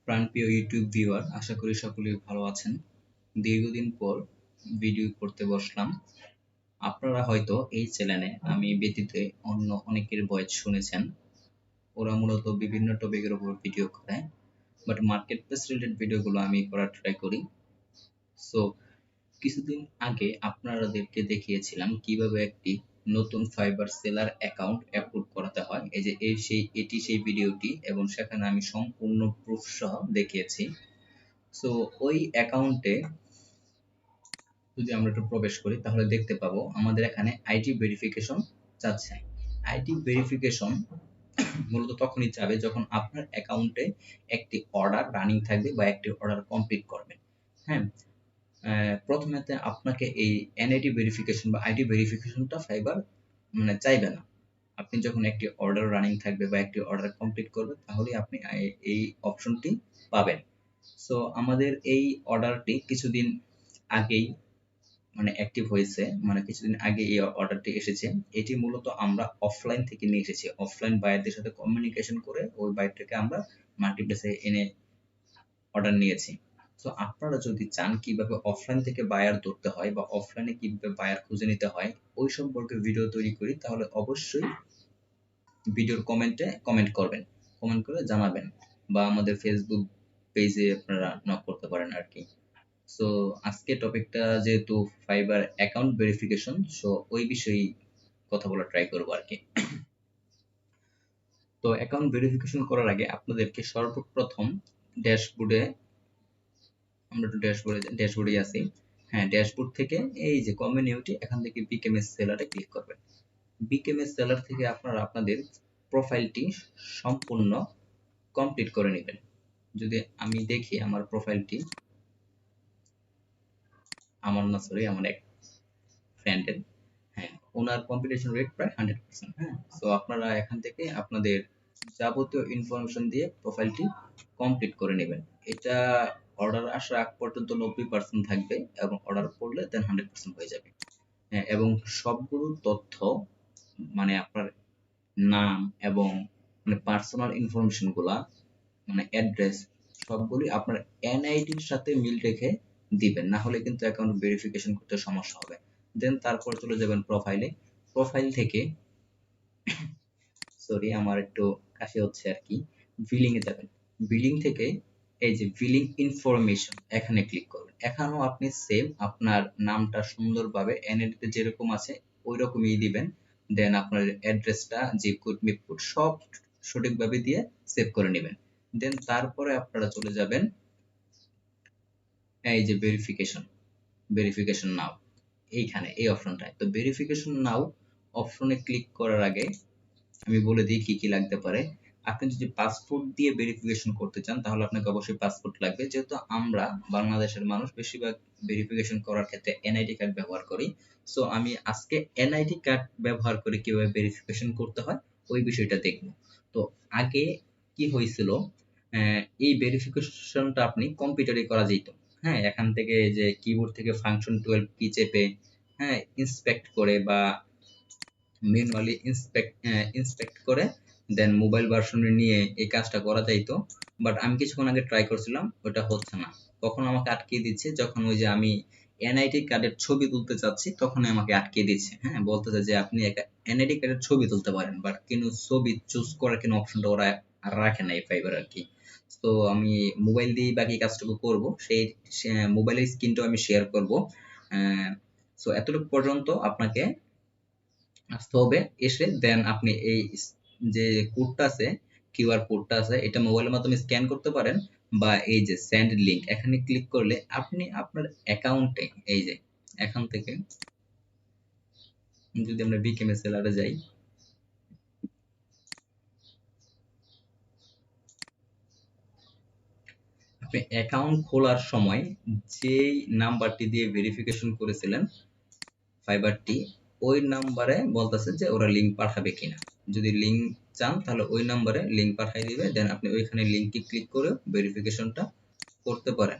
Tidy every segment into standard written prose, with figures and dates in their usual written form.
প্রাণপ্রিয় YouTube viewer, আশা করি সকলেই ভালো আছেন। দীর্ঘদিন পর ভিডিও করতে বসলাম। আপনারা হয়তো এই চ্যানেলে আমি ব্যতীত অন্য অনেকের ভয়েস শুনেছেন। ওরা মূলত বিভিন্ন টপিকের উপর ভিডিও করে, বাট মার্কেট প্লেস রিলেটেড ভিডিওগুলো আমি করার ট্রাই করি। সো কিছুদিন আগে আপনাদেরকে দেখিয়েছিলাম কিভাবে একটি নতুন ফাইবার সেলার অ্যাকাউন্ট অ্যাপ্রুভ করাতে হয়। এই যে এটি সেই ভিডিওটি, এবং সেখানে আমি সম্পূর্ণ প্রুফ সহ দেখিয়েছি। সো ওই অ্যাকাউন্টে যদি আমরা একটু প্রবেশ করি তাহলে দেখতে পাবো আমাদের এখানে আইডি ভেরিফিকেশন চাচ্ছে। আইডি ভেরিফিকেশন মূলত তখনই যাবে যখন আপনার অ্যাকাউন্টে একটি অর্ডার রানিং থাকবে বা একটি অর্ডার কমপ্লিট করবেন। হ্যাঁ, প্রথমেতে আপনাকে এই এনআইডি ভেরিফিকেশন বা আইডি ভেরিফিকেশনটা ফাইবার চাইবে না। আপনি যখন একটি অর্ডার রানিং থাকবে বা একটি অর্ডার কমপ্লিট করবে তাহলে আপনি এই অপশনটি পাবেন। সো আমাদের এই অর্ডারটি কিছুদিন আগেই অ্যাক্টিভ হয়েছে, কিছুদিন আগে এই অর্ডারটি এসেছে। এটি মূলত আমরা অফলাইন থেকে নিয়ে এসেছি, অফলাইন বায়ারদের সাথে কমিউনিকেশন করে ওই বায়ারটাকে আমরা মার্কেটপ্লেসে এনে অর্ডার নিয়েছি। সো আপনারা যদি চান কিভাবে অফলাইন থেকে বায়ার ধরতে হয় বা অফলাইনে কিভাবে বায়ার খুঁজে নিতে হয় ওই সম্পর্কে ভিডিও তৈরি করি, তাহলে অবশ্যই ভিডিওর কমেন্টে কমেন্ট করবেন, কমেন্ট করে জানাবেন, বা আমাদের ফেসবুক পেজে আপনারা নক করতে পারেন আর কি। সো আজকে টপিকটা যেহেতু ফাইবার অ্যাকাউন্ট ভেরিফিকেশন, সো ওই বিষয়ে কথা বলা ট্রাই করব আর কি। তো অ্যাকাউন্ট ভেরিফিকেশন করার আগে আপনাদেরকে সর্বপ্রথম ড্যাশবোর্ডে, আমরা একটু ড্যাশবোর্ডে আছি। হ্যাঁ, ড্যাশবোর্ড থেকে এই যে কমিউনিটি, এখান থেকে বিকেএমএস সেলারে ক্লিক করবেন। বিকেএমএস সেলার থেকে আপনারা আপনাদের প্রোফাইলটি সম্পূর্ণ কমপ্লিট করে নেবেন। যদি আমি দেখি আমার প্রোফাইলটি, আমার এক ফ্রেন্ডের, হ্যাঁ, ওনার কম্পিটিশন রেট প্রায় 100%। হ্যাঁ, সো আপনারা এখান থেকে আপনাদের যাবতীয় ইনফরমেশন দিয়ে প্রোফাইলটি কমপ্লিট করে নেবেন। এটা অর্ডার আসার আগ পর্যন্ত 90% থাকবে, এবং অর্ডার করলে দেন 100% হয়ে যাবে। হ্যাঁ, এবং সবগুলো তথ্য আপনার নাম এবং পার্সোনাল ইনফরমেশন গুলা, অ্যাড্রেস, সবগুলি আপনার এনআইডির সাথে মিল রেখে দিবেন, না হলে কিন্তু অ্যাকাউন্ট ভেরিফিকেশন করতে সমস্যা হবে। দেন তারপর চলে যাবেন প্রোফাইলে। প্রোফাইল থেকে, সরি আমার একটু কাশি হচ্ছে আর কি, বিলিং এ যাবেন। বিলিং থেকে এই যে বিলিং ইনফরমেশন, এখানে ক্লিক করবেন। এখানেও আপনি সেম আপনার নামটা সুন্দরভাবে এনআইডিতে যেরকম আছে ওই রকমই দিবেন। দেন আপনার অ্যাড্রেসটা, জিপ কোড, মিপ কোড সব সঠিকভাবে দিয়ে সেভ করে নেবেন। দেন তারপরে আপনারা চলে যাবেন এই যে ভেরিফিকেশন নাও, এইখানে এই অপশনটায়। তো ভেরিফিকেশন নাও অপশনে ক্লিক করার আগে আমি বলে দিই কি কি লাগতে পারে। আপনি যদি পাসপোর্ট দিয়ে ভেরিফিকেশন করতে চান তাহলে আপনাকে অবশ্যই পাসপোর্ট লাগবে, যেহেতু আমরা বাংলাদেশের মানুষ বেশিরভাগ ভেরিফিকেশন করার ক্ষেত্রে এনআইডি কার্ড ব্যবহার করি। সো আমি আজকে এনআইডি কার্ড ব্যবহার করে কিভাবে ভেরিফিকেশন করতে হয় ওই বিষয়টা দেখব। তো আগে কি হয়েছিল, এই ভেরিফিকেশনটা আপনি কম্পিউটারে করা যেত। হ্যাঁ, এখান থেকে যে কিবোর্ড থেকে ফাংশন 12 কি চেপে, হ্যাঁ, ইন্সপেক্ট করে বা ম্যানুয়ালি ইন্সপেক্ট করে দেন মোবাইল ভার্সনে নিয়ে এই কাজটা করা যাইতো। বাট আমি কিছুক্ষণ আগে ট্রাই করছিলাম, ওটা হচ্ছে না। কখন আমাকে আটকিয়ে দিচ্ছে, যখন ওই যে আমি এনআইডি কার্ডের ছবি তুলতে চাচ্ছি তখনই আমাকে আটকিয়ে দিচ্ছে। হ্যাঁ, বলতেছে যে আপনি একটা এনআইডি কার্ডের ছবি তুলতে পারেন, বাট কিন্তু ছবি চুজ করার কোনো অপশনটা ওরা আর রাখে না এই ফাইবার আর কি। তো আমি মোবাইল দিয়ে বাকি কাজটুকু করব, সেই মোবাইলের স্ক্রিনটাও আমি শেয়ার করব। সো এতটুকু পর্যন্ত আপনাকে আসতে হবে। এসে দেন আপনি এই যে কোডটা আছে, কিউআর কোডটা আছে, এটা মোবাইলের মাধ্যমে স্ক্যান করতে পারেন, বা এই যে সেন্ড লিংক, এখানে ক্লিক করলে আপনি আপনার অ্যাকাউন্টে, এই যে এখান থেকে যদি আমরা বিকেএমএস সেলারে যাই, আপনি অ্যাকাউন্ট খোলার সময় যেই নাম্বারটি দিয়ে ভেরিফিকেশন করেছিলেন ফাইবারটি, ওই নাম্বারে বলতেছে যে ওরা লিংক পাঠাবে কিনা। যদি লিংক চান তাহলে ওই নাম্বারে লিংক পাঠিয়ে দিবে, দেন আপনি ওইখানে লিংকে ক্লিক করে ভেরিফিকেশনটা করতে পারেন।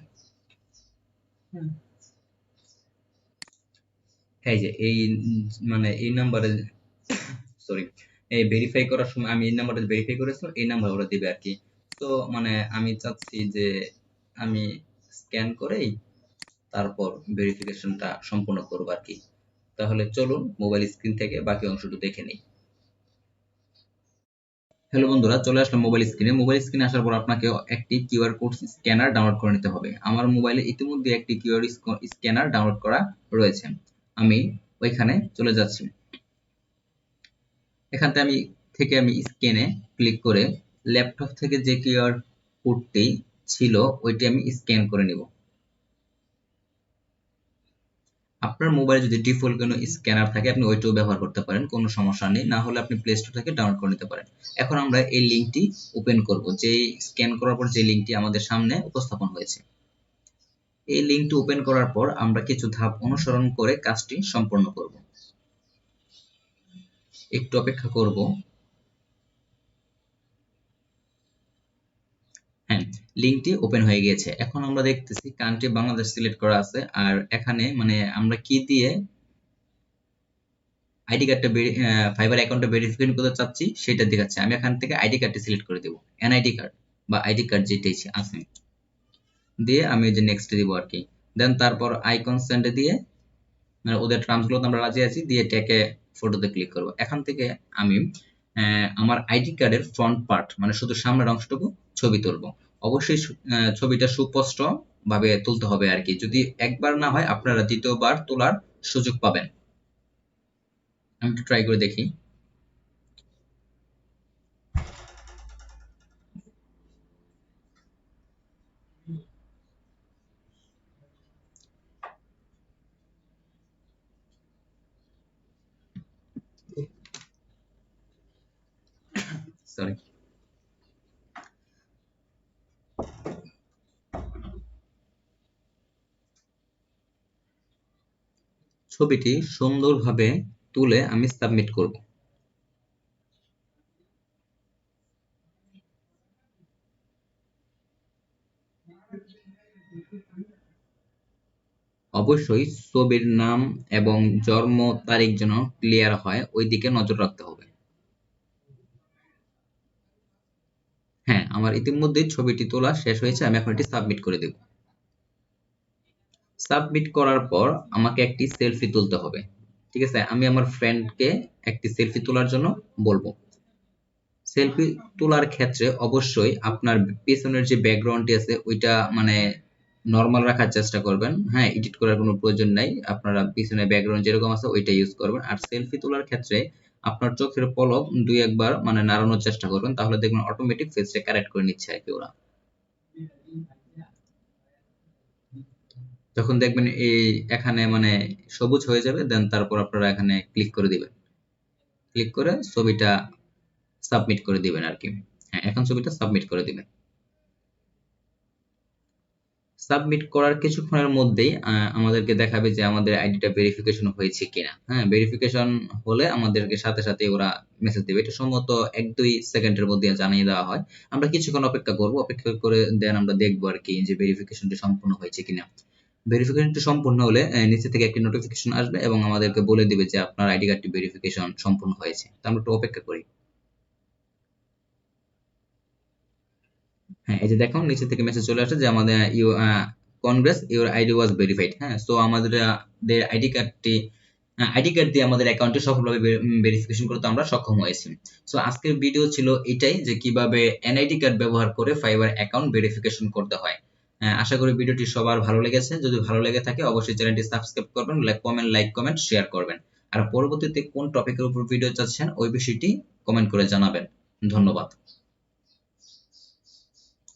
এই যে এই এই নাম্বারে, সরি, এই ভেরিফাই করার সময় আমি এই নাম্বারটা ভেরিফাই করেছিলাম, এই নাম্বার ওরা দিবে আর কি। তো মানে আমি চাচ্ছি যে আমি স্ক্যান করেই তারপর ভেরিফিকেশনটা সম্পূর্ণ করব আর কি। তাহলে চলুন মোবাইল স্ক্রিন থেকে বাকি অংশটুকু দেখে নিই। হ্যালো বন্ধুরা, চলে আসলাম মোবাইল স্ক্রিনে। মোবাইল স্ক্রিনে আসার পর আপনাকে একটি কিউআর কোড স্ক্যানার ডাউনলোড করে নিতে হবে। আমার মোবাইলে ইতিমধ্যে একটি কিউআর স্ক্যানার ডাউনলোড করা রয়েছে। আমি ওইখানে চলে যাচ্ছি। এখান থেকে আমি স্ক্যানে ক্লিক করে ল্যাপটপ থেকে যে কিউআর কোডটি ছিল ওইটি আমি স্ক্যান করে নিব। আপনার মোবাইলে যদি ডিফল্ট কোনো স্ক্যানার থাকে আপনি ওইটাও ব্যবহার করতে পারেন, কোনো সমস্যা নেই। না হলে আপনি প্লে স্টোর থেকে ডাউনলোড করে নিতে পারেন। এখন আমরা এই লিঙ্কটি ওপেন করব, যে স্ক্যান করার পর যে লিঙ্কটি আমাদের সামনে উপস্থাপন হয়েছে। এই লিঙ্কটি ওপেন করার পর আমরা কিছু ধাপ অনুসরণ করে কাজটি সম্পন্ন করব। একটু অপেক্ষা করব। হ্যাঁ, লিঙ্কটি ওপেন হয়ে গিয়েছে। এখন আমরা দেখতেছি কান্ট্রি বাংলাদেশ সিলেক্ট করা আছে, আর এখানে মানে আমরা কি দিয়ে আইডি কার্ডটা ফাইবার অ্যাকাউন্টটা ভেরিফিকেশন করতে চাচ্ছি সেটা দেখাচ্ছে। আমি এখান থেকে আইডি কার্ডটি সিলেক্ট করে দেব, এনআইডি কার্ড বা আইডি কার্ড যেটাই আছে, দিয়ে আমি যে নেক্সট দিব আর কি। দেন তারপর আই কনসেন্ট দিয়ে মানে ওদের টার্মসগুলোতে আমরা রাজি আছি দিয়ে ট্যাগে ফটোতে ক্লিক করব। এখান থেকে আমি আমার আইডি কার্ডের ফ্রন্ট পার্ট মানে শুধু সামনের অংশটুকু ছবি তুলব। অবশ্যই ছবিটা সুস্পষ্ট ভাবে তুলতে হবে আর কি। যদি একবার না হয় আপনারা দ্বিতীয়বার তোলার সুযোগ পাবেন। আমি একটু ট্রাই করে দেখি। সরি। ছবিটি সুন্দরভাবে তুলে আমি সাবমিট করব। অবশ্যই ছবির নাম এবং জন্ম তারিখ যেন ক্লিয়ার হয় ওই দিকে নজর রাখতে হবে। হ্যাঁ, আমার ইতিমধ্যে ছবিটি তোলা শেষ হয়েছে। আমি এখন এটি সাবমিট করে দেব। সাবমিট করার পর আমাকে একটি সেলফি তুলতে হবে। ঠিক আছে, আমি আমার ফ্রেন্ডকে একটি সেলফি তোলার জন্য বলবো। সেলফি তোলার ক্ষেত্রে অবশ্যই আপনার পেছনের যে ব্যাকগ্রাউন্ডটি আছে ওইটা মানে নরমাল রাখার চেষ্টা করবেন। হ্যাঁ, এডিট করার কোনো প্রয়োজন নাই। আপনারা পিছনে ব্যাকগ্রাউন্ড যেরকম আছে ওইটা ইউজ করবেন। আর সেলফি তোলার ক্ষেত্রে আপনার চোখের পলক দুই একবার মানে নাড়ানোর চেষ্টা করবেন, তাহলে দেখবেন অটোমেটিক ফেসটা কারেক্ট করে নিচ্ছে আর কি ওরা। যখন দেখবেন এই এখানে মানে সবুজ হয়ে যাবে, দেন তারপর আপনারা এখানে ক্লিক করে দিবেন। ক্লিক করে ছবিটা সাবমিট করে দিবেন আর কি। হ্যাঁ, এখন ছবিটা সাবমিট করে দিবেন। সাবমিট করার কিছুক্ষণের মধ্যেই আমাদেরকে দেখাবে যে আমাদের আইডিটা ভেরিফিকেশন হয়েছে কিনা। হ্যাঁ, ভেরিফিকেশন হলে আমাদেরকে সাথে সাথে ওরা মেসেজ দেবে। এটা সম্ভবত 1-2 সেকেন্ডের মধ্যে জানিয়ে দেওয়া হয়। আমরা কিছুক্ষণ অপেক্ষা করব, অপেক্ষা করে দেন আমরা দেখবো আর কি যে ভেরিফিকেশনটা সম্পূর্ণ হয়েছে কিনা। ভেরিফিকেশনটি সম্পূর্ণ হলে নিচে থেকে একটি নোটিফিকেশন আসবে এবং আমাদেরকে বলে দিবে যে আপনার আইডি কার্ডটি ভেরিফিকেশন সম্পূর্ণ হয়েছে। তো আমরা একটু অপেক্ষা করি। হ্যাঁ, এই যে দেখুন নিচে থেকে মেসেজ চলে আসছে যে আমাদের congress your ID was verified. হ্যাঁ, সো আমাদের আইডি কার্ড দিয়ে আমাদের অ্যাকাউন্টটি সফলভাবে ভেরিফিকেশন করতে আমরা সক্ষম হয়েছি। সো আজকের ভিডিও ছিল এটাই যে কিভাবে এনআইডি কার্ড ব্যবহার করে ফাইবার অ্যাকাউন্ট ভেরিফিকেশন করতে হয়। আশা করি ভিডিওটি সবার ভালো লেগেছে। যদি ভালো লেগে থাকে অবশ্যই চ্যানেলটি সাবস্ক্রাইব করবেন, লাইক কমেন্ট শেয়ার করবেন। আর পরবর্তীতে কোন টপিকের উপর ভিডিও চাচ্ছেন ওই বিষয়টি কমেন্ট করে জানাবেন। ধন্যবাদ।